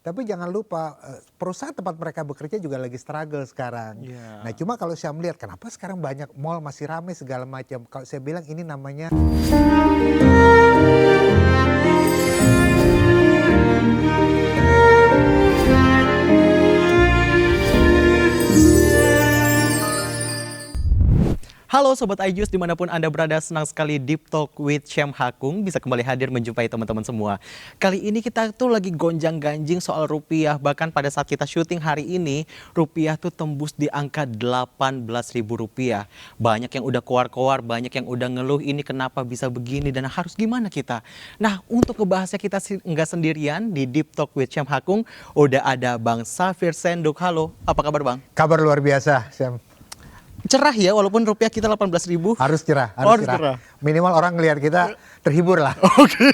Tapi jangan lupa perusahaan tempat mereka bekerja juga lagi struggle sekarang. Iya. Nah cuma kalau saya melihat kenapa sekarang banyak mall masih ramai segala macam. Kalau saya bilang ini namanya Halo Sobat iJoyce dimanapun Anda berada, senang sekali Deep Talk with Syam Hakung bisa kembali hadir menjumpai teman-teman semua. Kali ini kita tuh lagi gonjang-ganjing soal rupiah, bahkan pada saat kita syuting hari ini rupiah tuh tembus di angka Rp18.000. Banyak yang udah keluar-keluar, banyak yang udah ngeluh ini kenapa bisa begini dan harus gimana kita. Nah untuk ngebahasnya kita nggak sendirian di Deep Talk with Syam Hakung, udah ada Bang Safir Senduk. Halo, apa kabar Bang? kabar luar biasa, Syam. Cerah ya, walaupun rupiah kita 18.000. Harus cerah, harus cerah. Minimal orang ngelihat kita terhibur lah. Oke.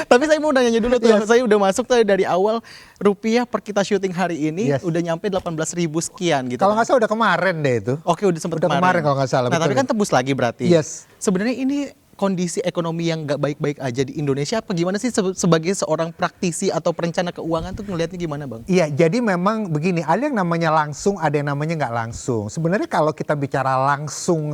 Tapi saya mau nanya dulu tuh, saya udah masuk tuh dari awal rupiah per kita syuting hari ini udah nyampe 18.000 sekian gitu. Kalau nggak salah udah kemarin deh itu. Oke, udah sempat kemarin kalau nggak salah. Nah, betul. tapi kan tembus lagi berarti. Yes. Sebenarnya ini kondisi ekonomi yang nggak baik-baik aja di Indonesia apa gimana sih sebagai seorang praktisi atau perencana keuangan tuh ngelihatnya gimana Bang? Iya, jadi memang begini, ada yang namanya langsung, ada yang namanya nggak langsung. Sebenarnya kalau kita bicara langsung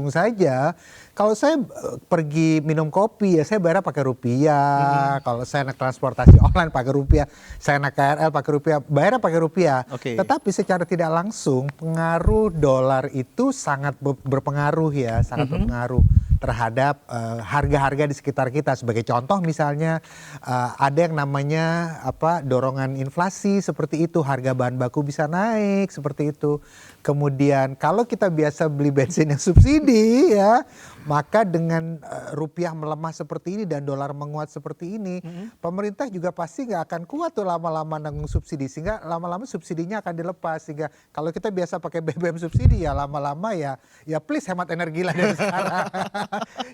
saja, kalau saya pergi minum kopi ya saya bayar pakai rupiah. Kalau saya naik transportasi online pakai rupiah, saya naik KRL pakai rupiah, bayar pakai rupiah. Oke. Tetapi secara tidak langsung pengaruh dolar itu sangat berpengaruh ya, sangat berpengaruh terhadap harga-harga di sekitar kita. Sebagai contoh misalnya ada yang namanya dorongan inflasi seperti itu, harga bahan baku bisa naik seperti itu. Kemudian kalau kita biasa beli bensin yang subsidi ya, maka dengan rupiah melemah seperti ini dan dolar menguat seperti ini, pemerintah juga pasti nggak akan kuat tuh lama-lama nanggung subsidi, sehingga lama-lama subsidinya akan dilepas. Sehingga kalau kita biasa pakai BBM subsidi ya lama-lama ya please hemat energi lah dari sekarang.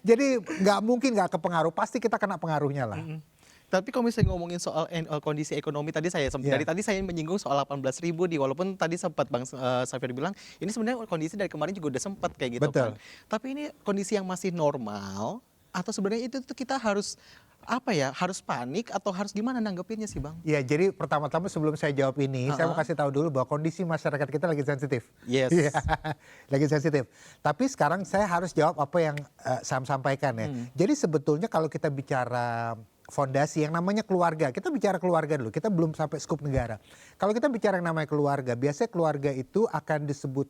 Jadi nggak mungkin nggak kepengaruh, pasti kita kena pengaruhnya lah. Tapi kalau misalnya ngomongin soal kondisi ekonomi tadi dari tadi saya menyinggung soal 18.000 walaupun tadi sempat Bang Safir bilang ini sebenarnya kondisi dari kemarin juga udah sempat kayak gitu. Betul. Kan. Tapi ini kondisi yang masih normal atau sebenarnya itu tuh kita harus harus panik atau harus gimana nanggepinnya sih Bang? Ya, jadi pertama-tama sebelum saya jawab ini, saya mau kasih tahu dulu bahwa kondisi masyarakat kita lagi sensitif. Yes. Lagi sensitif. Tapi sekarang saya harus jawab apa yang Sam sampaikan ya. Jadi sebetulnya kalau kita bicara fondasi yang namanya keluarga, kita bicara keluarga dulu, kita belum sampai skup negara. Kalau kita bicara yang namanya keluarga, biasanya keluarga itu akan disebut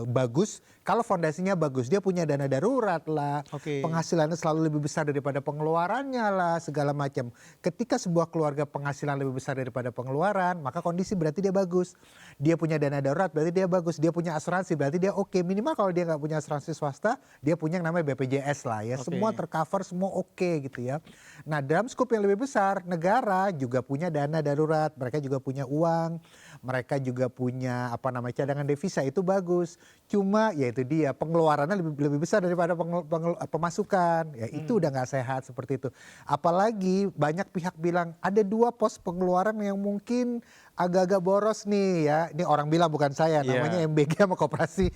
bagus kalau fondasinya bagus. Dia punya dana darurat lah, penghasilannya selalu lebih besar daripada pengeluarannya lah, segala macam. Ketika sebuah keluarga penghasilan lebih besar daripada pengeluaran, maka kondisi berarti dia bagus. Dia punya dana darurat berarti dia bagus. Dia punya asuransi berarti dia oke. Minimal kalau dia nggak punya asuransi swasta, dia punya yang namanya BPJS lah ya. Semua tercover, semua oke gitu ya. Nah dalam skup yang lebih besar, negara juga punya dana darurat, mereka juga punya uang, mereka juga punya cadangan devisa, itu bagus. Cuma ya itu dia, pengeluarannya lebih besar daripada pemasukan. Ya itu udah nggak sehat seperti itu. Apalagi banyak pihak bilang ada 2 pos pengeluaran yang mungkin agak-agak boros nih ya. Ini orang bilang bukan saya, namanya MBG sama Koperasi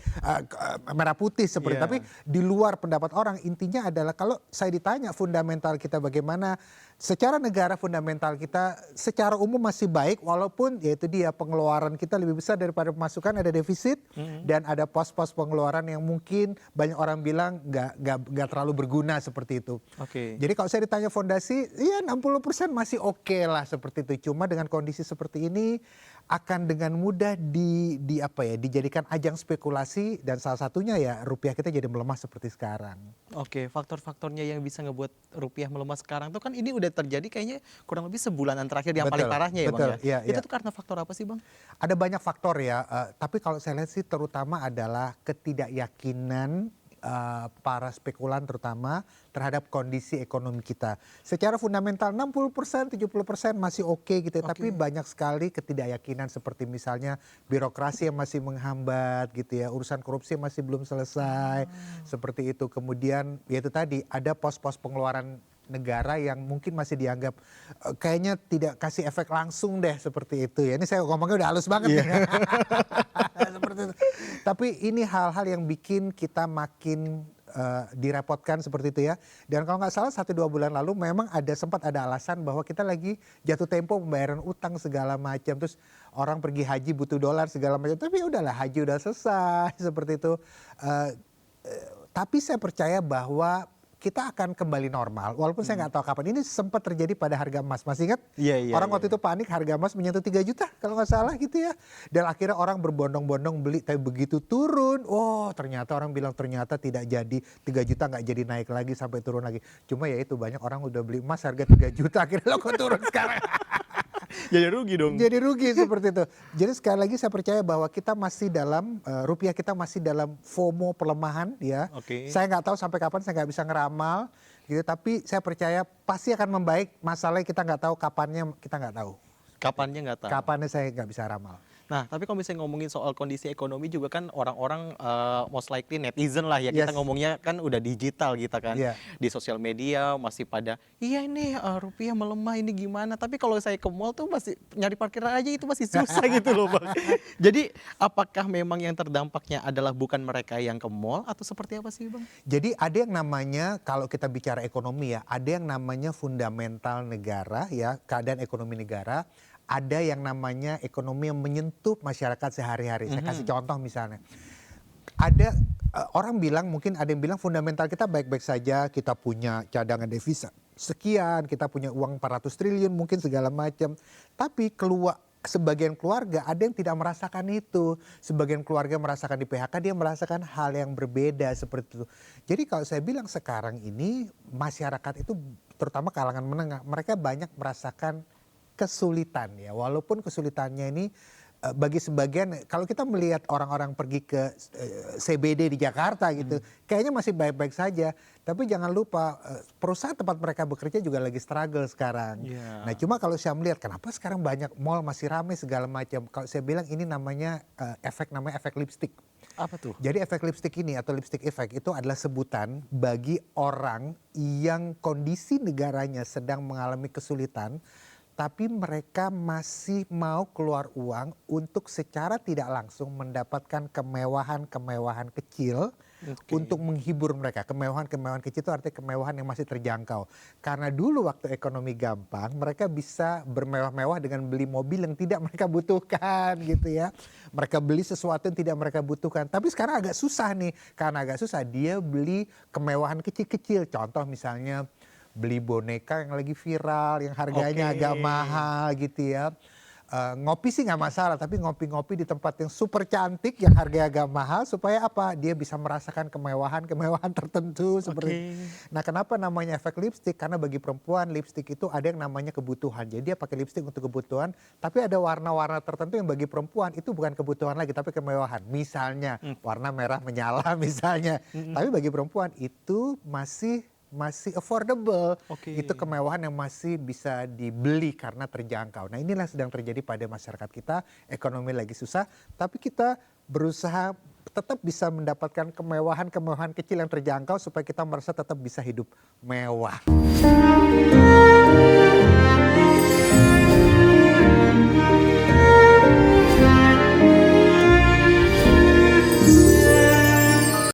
Merah Putih seperti itu. Tapi di luar pendapat orang, intinya adalah kalau saya ditanya fundamental kita bagaimana, secara negara fundamental kita secara umum masih baik, walaupun yaitu dia pengeluaran kita lebih besar daripada pemasukan, ada defisit dan ada pos-pos pengeluaran yang mungkin banyak orang bilang nggak terlalu berguna seperti itu. Jadi kalau saya ditanya fondasi, ya 60% masih oke lah seperti itu. Cuma dengan kondisi seperti ini akan dengan mudah dijadikan ajang spekulasi dan salah satunya ya rupiah kita jadi melemah seperti sekarang. Oke, faktor-faktornya yang bisa ngebuat rupiah melemah sekarang tuh kan ini udah terjadi kayaknya kurang lebih sebulanan terakhir yang paling parahnya ya Bang ya. Itu tuh karena faktor apa sih Bang? Ada banyak faktor ya, tapi kalau saya lihat sih terutama adalah ketidakyakinan para spekulan terutama terhadap kondisi ekonomi kita. Secara fundamental 60%, 70% masih oke gitu ya, tapi banyak sekali ketidakyakinan seperti misalnya birokrasi yang masih menghambat gitu ya, urusan korupsi masih belum selesai, seperti itu. Kemudian ya itu tadi ada pos-pos pengeluaran negara yang mungkin masih dianggap kayaknya tidak kasih efek langsung deh seperti itu ya. Ini saya ngomongnya udah halus banget nih. Seperti itu. Tapi ini hal-hal yang bikin kita makin direpotkan seperti itu ya. Dan kalau nggak salah 1-2 bulan lalu memang sempat ada alasan bahwa kita lagi jatuh tempo pembayaran utang segala macam. Terus orang pergi haji butuh dolar segala macam. Tapi udahlah, haji udah selesai seperti itu. Tapi saya percaya bahwa kita akan kembali normal, walaupun saya nggak tahu kapan. Ini sempat terjadi pada harga emas. Masih ingat? Iya. Orang waktu itu panik harga emas menyentuh 3 juta kalau nggak salah gitu ya. Dan akhirnya orang berbondong-bondong beli, tapi begitu turun, ternyata orang bilang ternyata tidak jadi, 3 juta nggak jadi naik lagi sampai turun lagi. Cuma ya itu banyak orang udah beli emas harga 3 juta akhirnya lo kok turun sekarang. Jadi rugi dong. Jadi rugi seperti itu. Jadi sekali lagi saya percaya bahwa kita masih dalam rupiah kita masih dalam FOMO pelemahan ya. Oke. Saya nggak tahu sampai kapan, saya nggak bisa ngeramal gitu. Tapi saya percaya pasti akan membaik. Masalahnya kita nggak tahu kapannya, kita nggak tahu. Kapannya nggak tahu. Kapannya saya nggak bisa ramal. Nah, tapi kalau misalnya ngomongin soal kondisi ekonomi juga kan orang-orang most likely netizen lah ya, kita Yes. ngomongnya kan udah digital gitu kan. Iya. Di sosial media masih pada, iya ini rupiah melemah ini gimana. Tapi kalau saya ke mall tuh masih nyari parkiran aja itu masih susah gitu loh Bang. Jadi apakah memang yang terdampaknya adalah bukan mereka yang ke mall atau seperti apa sih Bang? Jadi ada yang namanya, kalau kita bicara ekonomi ya, ada yang namanya fundamental negara ya, keadaan ekonomi negara. Ada yang namanya ekonomi yang menyentuh masyarakat sehari-hari. Saya kasih contoh misalnya. Ada orang bilang, mungkin ada yang bilang fundamental kita baik-baik saja, kita punya cadangan devisa sekian, kita punya uang 400 triliun mungkin segala macam. Tapi sebagian keluarga ada yang tidak merasakan itu. Sebagian keluarga merasakan di PHK, dia merasakan hal yang berbeda seperti itu. Jadi kalau saya bilang sekarang ini masyarakat itu terutama kalangan menengah, mereka banyak merasakan kesulitan ya, walaupun kesulitannya ini bagi sebagian, kalau kita melihat orang-orang pergi ke CBD di Jakarta gitu, kayaknya masih baik-baik saja. Tapi jangan lupa perusahaan tempat mereka bekerja juga lagi struggle sekarang. Iya. Nah cuma kalau saya melihat kenapa sekarang banyak mall masih ramai segala macam, kalau saya bilang ini namanya namanya efek lipstick. Apa tuh? Jadi efek lipstick ini atau lipstick effect itu adalah sebutan bagi orang yang kondisi negaranya sedang mengalami kesulitan, tapi mereka masih mau keluar uang untuk secara tidak langsung mendapatkan kemewahan-kemewahan kecil untuk menghibur mereka. Kemewahan-kemewahan kecil itu artinya kemewahan yang masih terjangkau. Karena dulu waktu ekonomi gampang, mereka bisa bermewah-mewah dengan beli mobil yang tidak mereka butuhkan gitu ya. Mereka beli sesuatu yang tidak mereka butuhkan. Tapi sekarang agak susah nih. Karena agak susah, dia beli kemewahan kecil-kecil. Contoh misalnya beli boneka yang lagi viral, yang harganya agak mahal gitu ya. Ngopi sih nggak masalah, tapi ngopi-ngopi di tempat yang super cantik, yang harganya agak mahal, supaya apa? Dia bisa merasakan kemewahan-kemewahan tertentu seperti. Nah, kenapa namanya efek lipstick? Karena bagi perempuan lipstick itu ada yang namanya kebutuhan. Jadi dia pakai lipstick untuk kebutuhan, tapi ada warna-warna tertentu yang bagi perempuan itu bukan kebutuhan lagi, tapi kemewahan. Misalnya warna merah menyala misalnya. Tapi bagi perempuan itu masih affordable. Itu kemewahan yang masih bisa dibeli karena terjangkau. Nah inilah sedang terjadi pada masyarakat kita. Ekonomi lagi susah, tapi kita berusaha tetap bisa mendapatkan kemewahan-kemewahan kecil yang terjangkau supaya kita merasa tetap bisa hidup mewah.